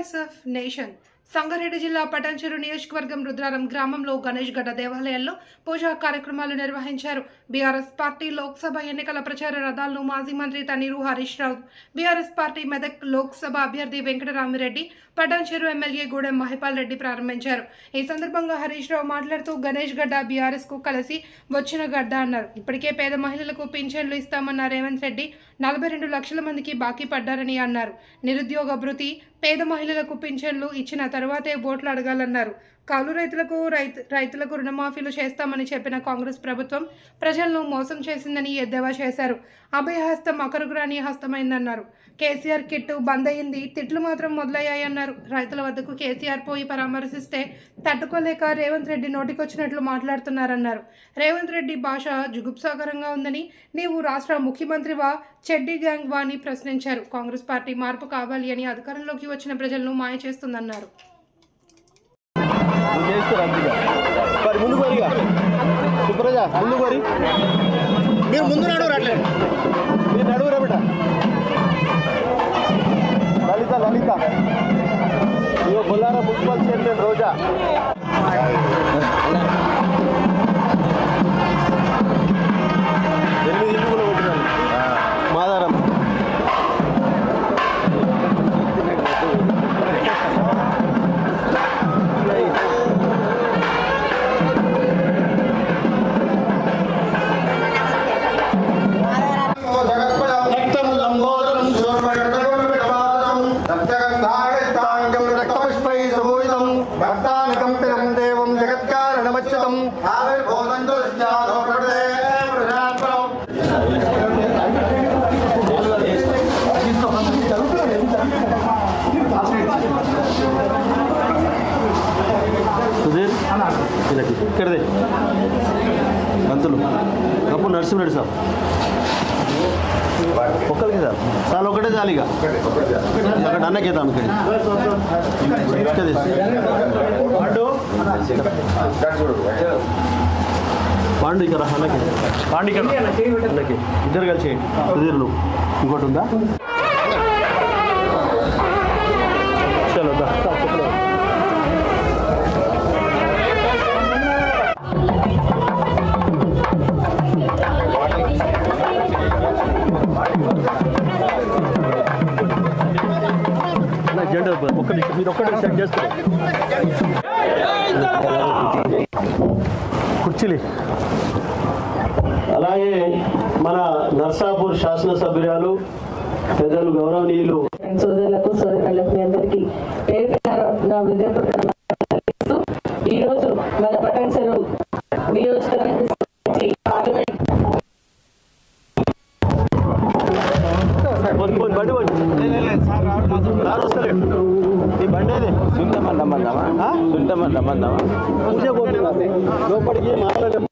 Voice of nation Sangareddy జిల్లా పటాన్చెరు నియోజకవర్గం రుద్రారం గ్రామంలో గణేష్ గడ్డ దేవాలయాల్లో పూజా కార్యక్రమాలు నిర్వహించారు. బీఆర్ఎస్ పార్టీ లోక్సభ ఎన్నికల ప్రచార రథాలను మాజీ మంత్రి తన్నీరు హరీష్ రావు, బీఆర్ఎస్ పార్టీ మెదక్ లోక్సభ అభ్యర్థి వెంకటరామిరెడ్డి, పటాన్చెరు ఎమ్మెల్యే గూడెం మహిపాల్ రెడ్డి ప్రారంభించారు. ఈ సందర్భంగా హరీష్ రావు మాట్లాడుతూ గణేష్ గడ్డ బీఆర్ఎస్ కు కలిసి వచ్చిన గడ్డ అన్నారు. ఇప్పటికే పేద మహిళలకు పింఛన్లు ఇస్తామన్న రేవంత్ రెడ్డి 42 లక్షల మందికి బాకీ పడ్డారని అన్నారు. నిరుద్యోగ భృతి, పేద మహిళలకు పింఛన్లు ఇచ్చిన తరువాతే ఓట్లు అడగాలన్నారు. కౌలు రైతులకు రుణమాఫీలు చేస్తామని చెప్పిన కాంగ్రెస్ ప్రభుత్వం ప్రజలను మోసం చేసిందని ఎద్దేవా చేశారు. అభయహస్తం అకరుగ్రాని హస్తమైందన్నారు. కేసీఆర్ కిట్టు బంద్ అయింది, తిట్లు మాత్రం మొదలయ్యాయన్నారు. రైతుల వద్దకు కేసీఆర్ పోయి పరామర్శిస్తే తట్టుకోలేక రేవంత్ రెడ్డి నోటికొచ్చినట్లు మాట్లాడుతున్నారన్నారు. రేవంత్ రెడ్డి భాష జుగుప్సాకరంగా ఉందని, నీవు రాష్ట్ర ముఖ్యమంత్రివా, చెడ్డీ గ్యాంగ్ వా అని ప్రశ్నించారు. కాంగ్రెస్ పార్టీ మార్పు కావాలి అని అధికారంలోకి వచ్చిన ప్రజలను మాయ చేస్తుందన్నారు. మీరు ముందు నడువురు, అట్లే మీరు నడువురా బిడ్డ. లలిత ఇగో బొల్లారా మున్సిపల్ చైర్మన్ రోజా. మాదారం సుధీర్ ఇక్కడదే మంతులు అప్పుడు నరసింహరెడ్డి సార్ ఒక్కరికి సార్ చాలా ఒకటే జాలిగా అక్కడ అన్నకేద్దాం పాండు ఇక్కడ అన్నకి పాండు ఇక్కడ అన్నకి ఇద్దరు కలిసి సుధీర్లు ఇంకోటి ఉందా చలో జెండా ఒక్క నిమిషం మీరు ఒక్కటే సెట్ చేస్తారు కుర్చీలు. అలాగే మన నర్సాపూర్ శాసనసభ్యురాలు పెద్దలు గౌరవనీయులు సోదరులకు సోదరులకు అందరికీ ఈరోజు మన పటాన్చెరు నియోజకవర్గ లోపలికి మాట్లాడే